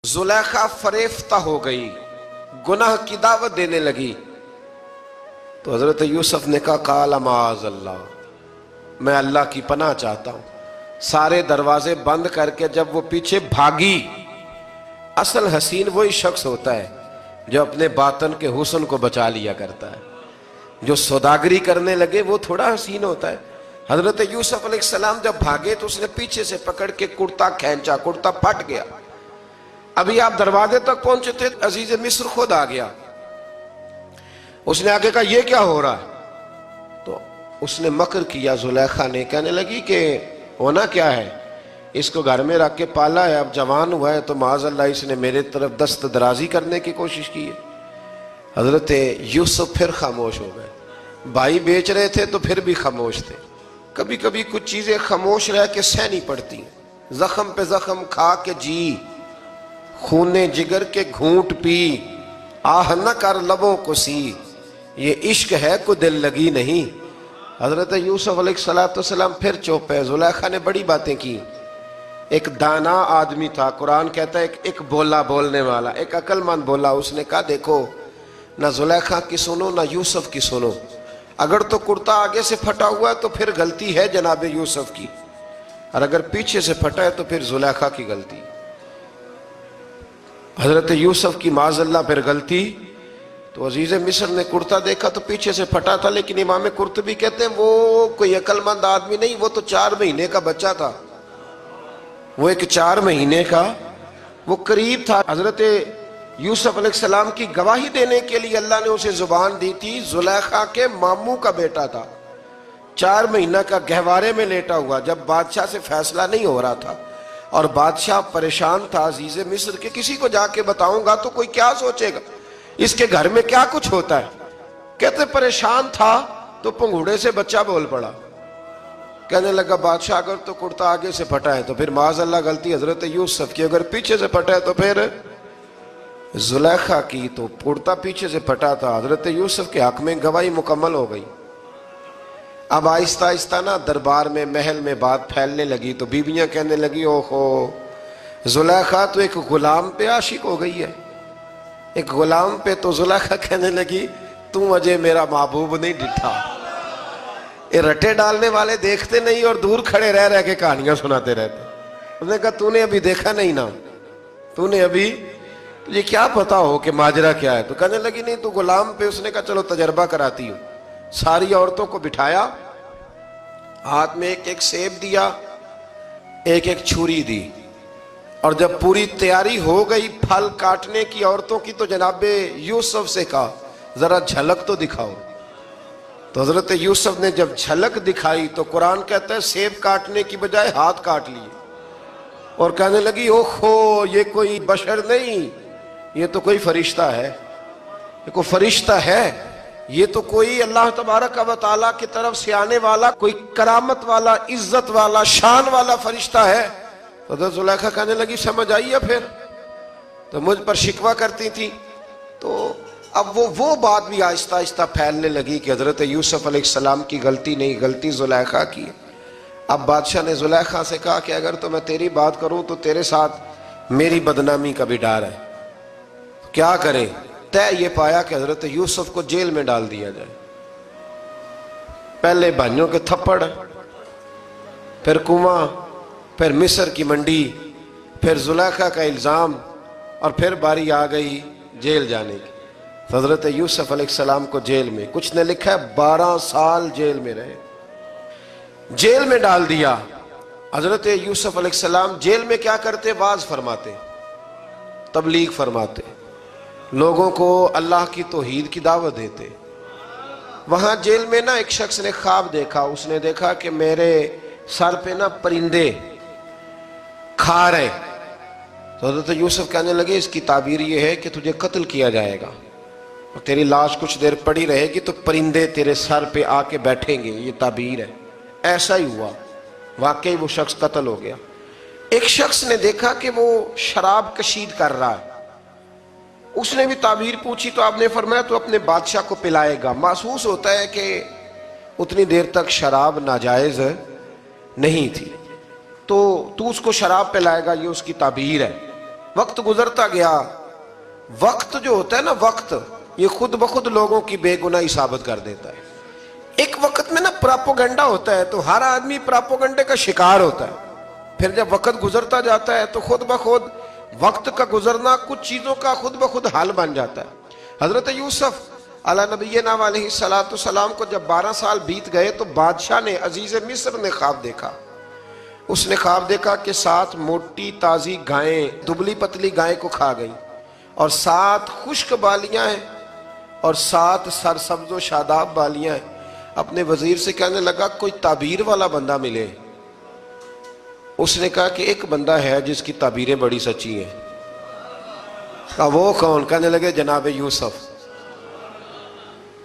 زلیخا فریفتہ ہو گئی، گناہ کی دعوت دینے لگی، تو حضرت یوسف نے کہا قال معاذ اللہ، میں اللہ کی پناہ چاہتا ہوں۔ سارے دروازے بند کر کے جب وہ پیچھے بھاگی، اصل حسین وہی شخص ہوتا ہے جو اپنے باطن کے حسن کو بچا لیا کرتا ہے۔ جو سوداگری کرنے لگے وہ تھوڑا حسین ہوتا ہے۔ حضرت یوسف علیہ السلام جب بھاگے تو اس نے پیچھے سے پکڑ کے کرتا کھینچا، کرتا پھٹ گیا۔ ابھی آپ دروازے تک پہنچے تھے، عزیز مصر خود آ گیا۔ اس نے آگے کہا یہ کیا ہو رہا ہے؟ تو اس نے مکر کیا، زلیخا نے، کہنے لگی کہ ہونا کیا ہے، اس کو گھر میں رکھ کے پالا ہے، اب جوان ہوا ہے تو معاذ اللہ اس نے میرے طرف دست درازی کرنے کی کوشش کی ہے۔ حضرت یوسف پھر خاموش ہو گئے۔ بھائی بیچ رہے تھے تو پھر بھی خاموش تھے۔ کبھی کبھی کچھ چیزیں خاموش رہ کے سہنی پڑتی ہیں۔ زخم پہ زخم کھا کے جی، خون جگر کے گھونٹ پی، آہ نہ کر لبوں کو سی، یہ عشق ہے کو دل لگی نہیں۔ حضرت یوسف علیہ السلام پھر چپ ہے۔ زلیخا نے بڑی باتیں کی۔ ایک دانا آدمی تھا، قرآن کہتا ہے ایک بولا بولنے والا، ایک عقل مند بولا۔ اس نے کہا دیکھو، نہ زلیخا کی سنو نہ یوسف کی سنو، اگر تو کرتا آگے سے پھٹا ہوا ہے تو پھر غلطی ہے جناب یوسف کی، اور اگر پیچھے سے پھٹا ہے تو پھر زلیخا کی غلطی۔ حضرت یوسف کی معاذ اللہ پھر غلطی۔ تو عزیز مصر نے کرتا دیکھا تو پیچھے سے پھٹا تھا، لیکن امام قرطبی کہتے ہیں وہ کوئی عقل مند آدمی نہیں، وہ تو 4 مہینے کا بچہ تھا، وہ ایک 4 مہینے کا، وہ قریب تھا۔ حضرت یوسف علیہ السلام کی گواہی دینے کے لیے اللہ نے اسے زبان دی تھی۔ زلیخا کے ماموں کا بیٹا تھا، 4 مہینہ کا گہوارے میں لیٹا ہوا، جب بادشاہ سے فیصلہ نہیں ہو رہا تھا اور بادشاہ پریشان تھا عزیز مصر کے، کسی کو جا کے بتاؤں گا تو کوئی کیا سوچے گا، اس کے گھر میں کیا کچھ ہوتا ہے۔ کہتے پریشان تھا تو پنگوڑے سے بچہ بول پڑا، کہنے لگا بادشاہ اگر تو کرتا آگے سے پھٹا ہے تو پھر معاذ اللہ غلطی حضرت یوسف کی، اگر پیچھے سے پھٹا ہے تو پھر زلیخا کی۔ تو کرتا پیچھے سے پھٹا تھا، حضرت یوسف کے حق میں گواہی مکمل ہو گئی۔ اب آہستہ آہستہ نا دربار میں، محل میں بات پھیلنے لگی، تو بیویاں کہنے لگی اوہو، زلیخا تو ایک غلام پہ عاشق ہو گئی ہے، ایک غلام پہ۔ تو زلیخا کہنے لگی تم اجے میرا محبوب نہیں ڈٹھا۔ یہ رٹے ڈالنے والے دیکھتے نہیں اور دور کھڑے رہ رہ کے کہانیاں سناتے رہتے۔ اس نے کہا تو نے ابھی دیکھا نہیں نا، تو نے ابھی، تجھے کیا پتا ہو کہ ماجرا کیا ہے؟ تو کہنے لگی نہیں تو غلام پہ۔ اس نے کہا چلو تجربہ کراتی ہوں۔ ساری عورتوں کو بٹھایا، ہاتھ میں ایک ایک سیب دیا، ایک ایک چھری دی، اور جب پوری تیاری ہو گئی پھل کاٹنے کی عورتوں کی، تو جناب یوسف سے کہا ذرا جھلک تو دکھاؤ۔ تو حضرت یوسف نے جب جھلک دکھائی تو قرآن کہتا ہے سیب کاٹنے کی بجائے ہاتھ کاٹ لیے، اور کہنے لگی اوہو یہ کوئی بشر نہیں، یہ تو کوئی فرشتہ ہے، یہ کوئی فرشتہ ہے، یہ تو کوئی اللہ تبارک و تعالیٰ کی طرف سے آنے والا، کوئی کرامت والا، عزت والا، شان والا فرشتہ ہے۔ حضرت زلیخا کہنے لگی سمجھ آئی ہے پھر، تو مجھ پر شکوہ کرتی تھی۔ تو اب وہ بات بھی آہستہ آہستہ پھیلنے لگی کہ حضرت یوسف علیہ السلام کی غلطی نہیں، غلطی زلیخا کی۔ اب بادشاہ نے زلیخا سے کہا کہ اگر تو میں تیری بات کروں تو تیرے ساتھ میری بدنامی کا بھی ڈر ہے، کیا کرے؟ طے یہ پایا کہ حضرت یوسف کو جیل میں ڈال دیا جائے۔ پہلے بھائیوں کے تھپڑ، پھر کنواں، پھر مصر کی منڈی، پھر زلیخا کا الزام، اور پھر باری آ گئی جیل جانے کی۔ حضرت یوسف علیہ السلام کو جیل میں، کچھ نے لکھا ہے 12 سال جیل میں رہے، جیل میں ڈال دیا۔ حضرت یوسف علیہ السلام جیل میں کیا کرتے؟ واعظ فرماتے، تبلیغ فرماتے، لوگوں کو اللہ کی توحید کی دعوت دیتے۔ وہاں جیل میں نا ایک شخص نے خواب دیکھا، اس نے دیکھا کہ میرے سر پہ نا پرندے کھا رہے۔ تو حضرت یوسف کہنے لگے اس کی تعبیر یہ ہے کہ تجھے قتل کیا جائے گا، اور تیری لاش کچھ دیر پڑی رہے گی تو پرندے تیرے سر پہ آ کے بیٹھیں گے، یہ تعبیر ہے۔ ایسا ہی ہوا، واقعی وہ شخص قتل ہو گیا۔ ایک شخص نے دیکھا کہ وہ شراب کشید کر رہا ہے، اس نے بھی تعبیر پوچھی تو آپ نے فرمایا تو اپنے بادشاہ کو پلائے گا۔ محسوس ہوتا ہے کہ اتنی دیر تک شراب ناجائز نہیں تھی، تو اس کو شراب پلائے گا، یہ اس کی تعبیر ہے۔ وقت گزرتا گیا. وقت جو ہوتا ہے نا، وقت یہ خود بخود لوگوں کی بے گناہی ثابت کر دیتا ہے. ایک وقت میں نا پراپوگنڈا ہوتا ہے تو ہر آدمی پراپوگنڈے کا شکار ہوتا ہے. پھر جب وقت گزرتا جاتا ہے تو خود بخود وقت کا گزرنا کچھ چیزوں کا خود بخود حال بن جاتا ہے. حضرت یوسف علیہ نبینا علیہ السلام کو جب 12 سال بیت گئے تو بادشاہ نے، عزیز مصر نے خواب دیکھا. اس نے خواب دیکھا کہ 7 موٹی تازی گائیں دبلی پتلی گائیں کو کھا گئی، اور 7 خشک بالیاں ہیں اور 7 سرسبز و شاداب بالیاں ہیں. اپنے وزیر سے کہنے لگا کوئی تعبیر والا بندہ ملے. اس نے کہا کہ ایک بندہ ہے جس کی تعبیریں بڑی سچی ہیں. کہا وہ کون؟ کہنے لگے جناب یوسف.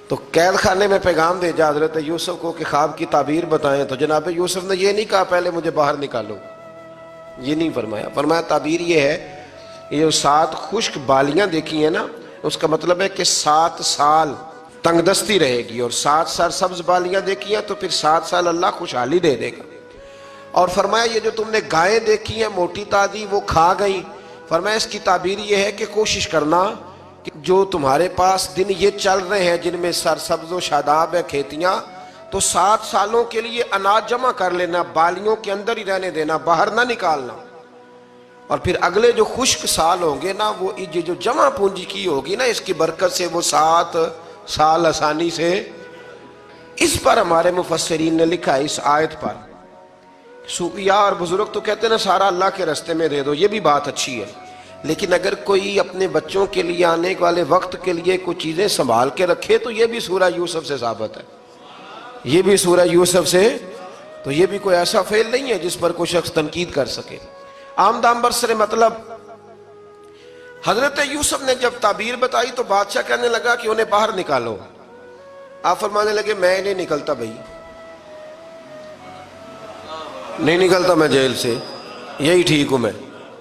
تو قید خانے میں پیغام بھیجا حضرت یوسف کو کہ خواب کی تعبیر بتائیں. تو جناب یوسف نے یہ نہیں کہا پہلے مجھے باہر نکالو، یہ نہیں فرمایا. فرمایا تعبیر یہ ہے، یہ جو 7 خشک بالیاں دیکھی ہیں نا، اس کا مطلب ہے کہ 7 سال تنگ دستی رہے گی، اور 7 سرسبز بالیاں دیکھی ہیں تو پھر 7 سال اللہ خوشحالی دے دے گا. اور فرمایا یہ جو تم نے گائیں دیکھی ہیں موٹی تازی وہ کھا گئیں، فرمایا اس کی تعبیر یہ ہے کہ کوشش کرنا کہ جو تمہارے پاس دن یہ چل رہے ہیں جن میں سرسبز و شاداب ہے کھیتیاں، تو 7 سالوں کے لیے اناج جمع کر لینا، بالیوں کے اندر ہی رہنے دینا، باہر نہ نکالنا. اور پھر اگلے جو خشک سال ہوں گے نا، وہ یہ جو جمع پونجی کی ہوگی نا، اس کی برکت سے وہ 7 سال آسانی سے. اس پر ہمارے مفسرین نے لکھا ہے، اس آیت پر صوفیاء اور بزرگ تو کہتے ہیں نا سارا اللہ کے راستے میں دے دو، یہ بھی بات اچھی ہے، لیکن اگر کوئی اپنے بچوں کے لیے آنے والے وقت کے لیے کوئی چیزیں سنبھال کے رکھے تو یہ بھی سورہ یوسف سے ثابت ہے. یہ بھی سورہ یوسف سے، تو یہ بھی کوئی ایسا فعل نہیں ہے جس پر کوئی شخص تنقید کر سکے. عام دام برسر مطلب حضرت یوسف نے جب تعبیر بتائی تو بادشاہ کہنے لگا کہ انہیں باہر نکالو. آپ فرمانے لگے میں نہیں نکلتا بھائی، نہیں نکلتا میں جیل سے، یہی ٹھیک ہوں میں.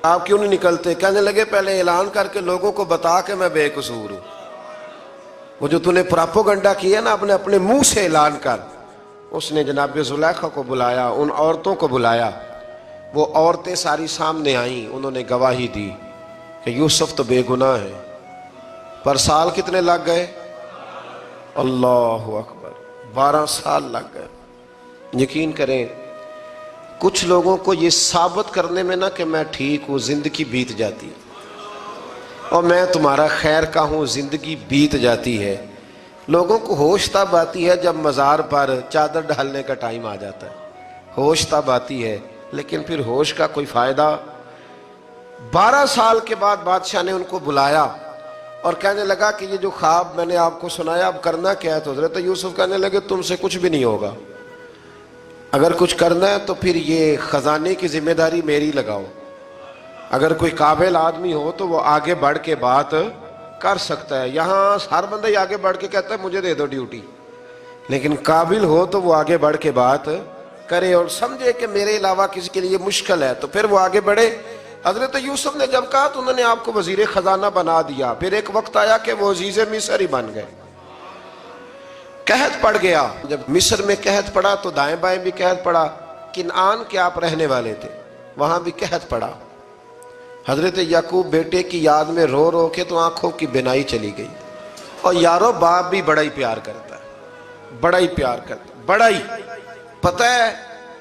آپ کیوں نہیں نکلتے؟ کہنے لگے پہلے اعلان کر کے لوگوں کو بتا کہ میں بے قصور ہوں. وہ جو تو نے پراپوگنڈا کیا نا اپنے منہ سے اعلان کر. اس نے جناب زلیخا کو بلایا، ان عورتوں کو بلایا. وہ عورتیں ساری سامنے آئیں، انہوں نے گواہی دی کہ یوسف تو بے گناہ ہے. پر سال کتنے لگ گئے؟ اللہ اکبر، 12 سال لگ گئے. یقین کریں کچھ لوگوں کو یہ ثابت کرنے میں نا کہ میں ٹھیک ہوں زندگی بیت جاتی ہے، اور میں تمہارا خیر کا ہوں زندگی بیت جاتی ہے. لوگوں کو ہوش تب آتی ہے جب مزار پر چادر ڈالنے کا ٹائم آ جاتا ہے، ہوش تب آتی ہے، لیکن پھر ہوش کا کوئی فائدہ. 12 سال کے بعد بادشاہ نے ان کو بلایا اور کہنے لگا کہ یہ جو خواب میں نے آپ کو سنایا اب کرنا کیا ہے؟ تو حضرت یوسف کہنے لگے تم سے کچھ بھی نہیں ہوگا، اگر کچھ کرنا ہے تو پھر یہ خزانے کی ذمہ داری میری لگاؤ. اگر کوئی قابل آدمی ہو تو وہ آگے بڑھ کے بات کر سکتا ہے. یہاں ہر بندہ ہی آگے بڑھ کے کہتا ہے مجھے دے دو ڈیوٹی، لیکن قابل ہو تو وہ آگے بڑھ کے بات کرے اور سمجھے کہ میرے علاوہ کسی کے لیے مشکل ہے تو پھر وہ آگے بڑھے. حضرت یوسف نے جب کہا تو انہوں نے آپ کو وزیر خزانہ بنا دیا. پھر ایک وقت آیا کہ وہ عزیز مصر ہی بن گئے. قحط پڑ گیا، جب مصر میں قحط پڑا تو دائیں بائیں بھی قحط پڑا. کنعان کے آپ رہنے والے تھے، وہاں بھی قحط پڑا. حضرت یعقوب بیٹے کی یاد میں رو رو کے تو آنکھوں کی بینائی چلی گئی. اور یارو باپ بھی بڑا ہی پیار کرتا ہے، بڑا ہی پیار کرتا ہے، بڑا ہی. پتہ ہے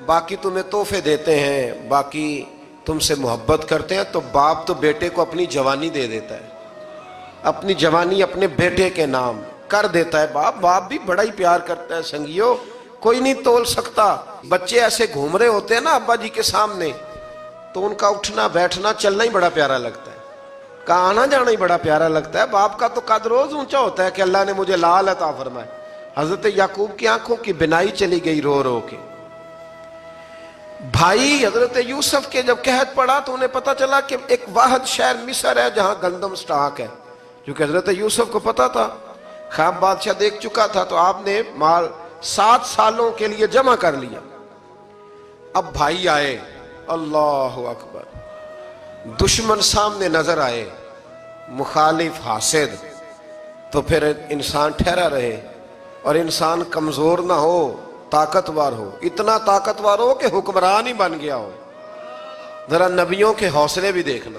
باقی تمہیں تحفے دیتے ہیں، باقی تم سے محبت کرتے ہیں، تو باپ تو بیٹے کو اپنی جوانی دے دیتا ہے، اپنی جوانی اپنے بیٹے کے نام کر دیتا ہے. باپ بھی بڑا ہی پیار کرتا ہے. سنگیو کوئی نہیں تول سکتا. بچے ایسے گھوم رہے ہوتے ہیں نا ابا جی کے سامنے تو ان کا اٹھنا بیٹھنا چلنا ہی بڑا پیارا لگتا ہے، کا آنا جانا ہی بڑا پیارا لگتا ہے. باپ کا تو قد روز اونچا ہوتا ہے کہ اللہ نے مجھے لال عطا فرمائے. حضرت یعقوب کی آنکھوں کی بینائی چلی گئی رو رو کے. بھائی حضرت یوسف کے جب قحط پڑا تو انہیں پتا چلا کہ ایک واحد شہر مصر ہے جہاں گندم سٹاک ہے، کیونکہ حضرت یوسف کو پتا تھا، خواب بادشاہ دیکھ چکا تھا. تو آپ نے مال 7 سالوں کے لیے جمع کر لیا. اب بھائی آئے، اللہ اکبر، دشمن سامنے نظر آئے، مخالف حاسد، تو پھر انسان ٹھہرا رہے اور انسان کمزور نہ ہو، طاقتور ہو. اتنا طاقتور ہو کہ حکمران ہی بن گیا ہو. ذرا نبیوں کے حوصلے بھی دیکھنا.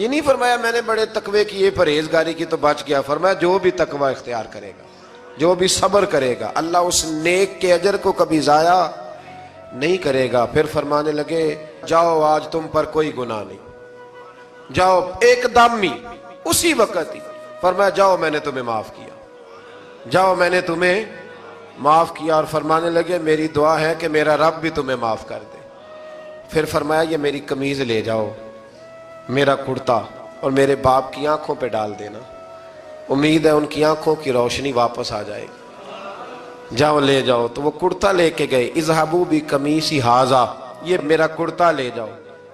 یہ نہیں فرمایا میں نے بڑے تقوی کیے پرہیزگاری کی تو بچ گیا، فرمایا جو بھی تقوی اختیار کرے گا، جو بھی صبر کرے گا، اللہ اس نیک کے اجر کو کبھی ضائع نہیں کرے گا۔ پھر فرمانے لگے جاؤ آج تم پر کوئی گناہ نہیں، جاؤ ایک دم ہی اسی وقت ہی فرمایا جاؤ میں نے تمہیں معاف کیا، جاؤ میں نے تمہیں معاف کیا۔ اور فرمانے لگے میری دعا ہے کہ میرا رب بھی تمہیں معاف کر دے۔ پھر فرمایا یہ میری قمیض لے جاؤ، میرا کرتا، اور میرے باپ کی آنکھوں پہ ڈال دینا، امید ہے ان کی آنکھوں کی روشنی واپس آ جائے گی، جاؤ لے جاؤ۔ تو وہ کرتا لے کے گئے، اذهبوا بقمیصی ھذا، یہ میرا کرتا لے جاؤ۔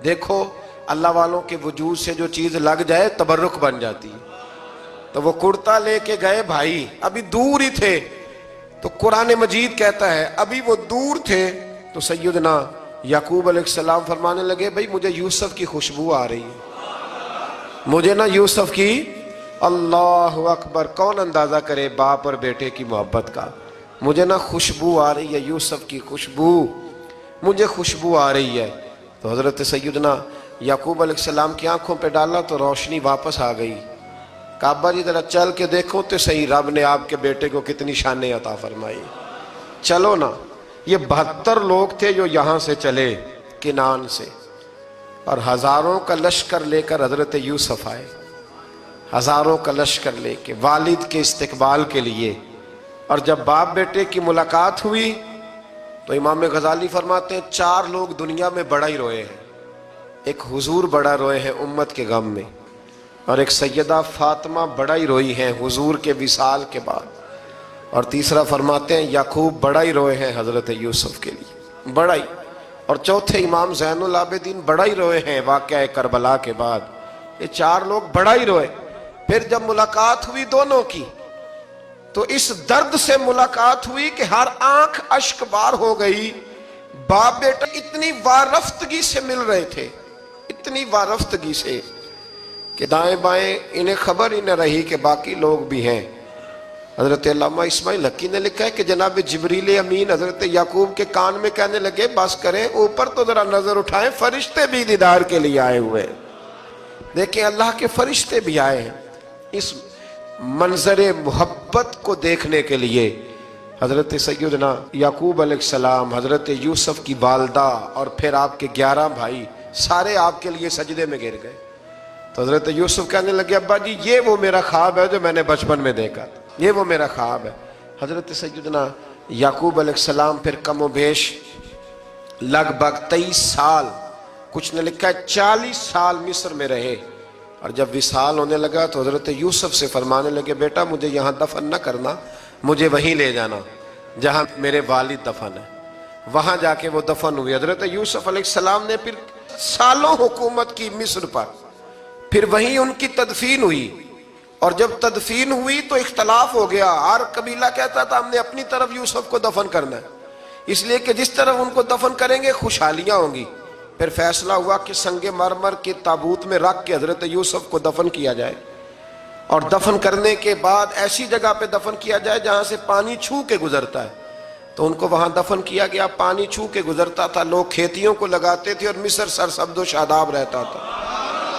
دیکھو اللہ والوں کے وجود سے جو چیز لگ جائے تبرک بن جاتی ہے۔ تو وہ کرتا لے کے گئے بھائی، ابھی دور ہی تھے، تو قرآن مجید کہتا ہے ابھی وہ دور تھے تو سیدنا یعقوب علیہ السلام فرمانے لگے بھئی مجھے یوسف کی خوشبو آ رہی ہے، مجھے نا یوسف کی، اللہ اکبر، کون اندازہ کرے باپ اور بیٹے کی محبت کا، مجھے نا خوشبو آ رہی ہے، یوسف کی خوشبو، مجھے خوشبو آ رہی ہے۔ تو حضرت سیدنا یعقوب علیہ السلام کی آنکھوں پہ ڈالا تو روشنی واپس آ گئی۔ کہا ابا جی ذرا چل کے دیکھو تو صحیح رب نے آپ کے بیٹے کو کتنی شانیں عطا فرمائی، چلو نا۔ یہ 72 لوگ تھے جو یہاں سے چلے کنعان سے، اور ہزاروں کا لشکر لے کر حضرت یوسف آئے، ہزاروں کا لشکر لے کے والد کے استقبال کے لیے۔ اور جب باپ بیٹے کی ملاقات ہوئی تو امام غزالی فرماتے ہیں 4 لوگ دنیا میں بڑا ہی روئے ہیں، ایک حضور بڑا روئے ہیں امت کے غم میں، اور ایک سیدہ فاطمہ بڑا ہی روئی ہیں حضور کے وصال کے بعد، اور تیسرا فرماتے ہیں یعقوب بڑا ہی روئے ہیں حضرت یوسف کے لیے، بڑا ہی، اور چوتھے امام زین العابدین بڑا ہی روئے ہیں واقعہ کربلا کے بعد۔ یہ 4 لوگ بڑا ہی روئے۔ پھر جب ملاقات ہوئی دونوں کی تو اس درد سے ملاقات ہوئی کہ ہر آنکھ اشک بار ہو گئی۔ باپ بیٹا اتنی وارفتگی سے مل رہے تھے، اتنی وارفتگی سے کہ دائیں بائیں انہیں خبر ہی نہ رہی کہ باقی لوگ بھی ہیں۔ حضرت علامہ اسماعیل حقی نے لکھا ہے کہ جناب جبریل امین حضرت یعقوب کے کان میں کہنے لگے بس کریں، اوپر تو ذرا نظر اٹھائیں، فرشتے بھی دیدار کے لیے آئے ہوئے، دیکھیں اللہ کے فرشتے بھی آئے ہیں اس منظر محبت کو دیکھنے کے لیے۔ حضرت سیدنا یعقوب علیہ السلام، حضرت یوسف کی والدہ، اور پھر آپ کے 11 بھائی سارے آپ کے لیے سجدے میں گر گئے۔ تو حضرت یوسف کہنے لگے ابا جی یہ وہ میرا خواب ہے جو میں نے بچپن میں دیکھا، یہ وہ میرا خواب ہے۔ حضرت سیدنا یعقوب علیہ السلام پھر کم و بیش لگ بھگ 23 سال، کچھ نے لکھا ہے 40 سال مصر میں رہے، اور جب وصال ہونے لگا تو حضرت یوسف سے فرمانے لگے بیٹا مجھے یہاں دفن نہ کرنا، مجھے وہیں لے جانا جہاں میرے والد دفن ہے۔ وہاں جا کے وہ دفن ہوئے۔ حضرت یوسف علیہ السلام نے پھر سالوں حکومت کی مصر پر، پھر وہیں ان کی تدفین ہوئی، اور جب تدفین ہوئی تو اختلاف ہو گیا، ہر قبیلہ کہتا تھا ہم نے اپنی طرف یوسف کو دفن کرنا ہے، اس لیے کہ جس طرف ان کو دفن کریں گے خوشحالیاں ہوں گی۔ پھر فیصلہ ہوا کہ سنگ مرمر کے تابوت میں رکھ کے حضرت یوسف کو دفن کیا جائے، اور دفن کرنے کے بعد ایسی جگہ پہ دفن کیا جائے جہاں سے پانی چھو کے گزرتا ہے۔ تو ان کو وہاں دفن کیا گیا، پانی چھو کے گزرتا تھا، لوگ کھیتیوں کو لگاتے تھے اور مصر سرسبز و شاداب رہتا تھا۔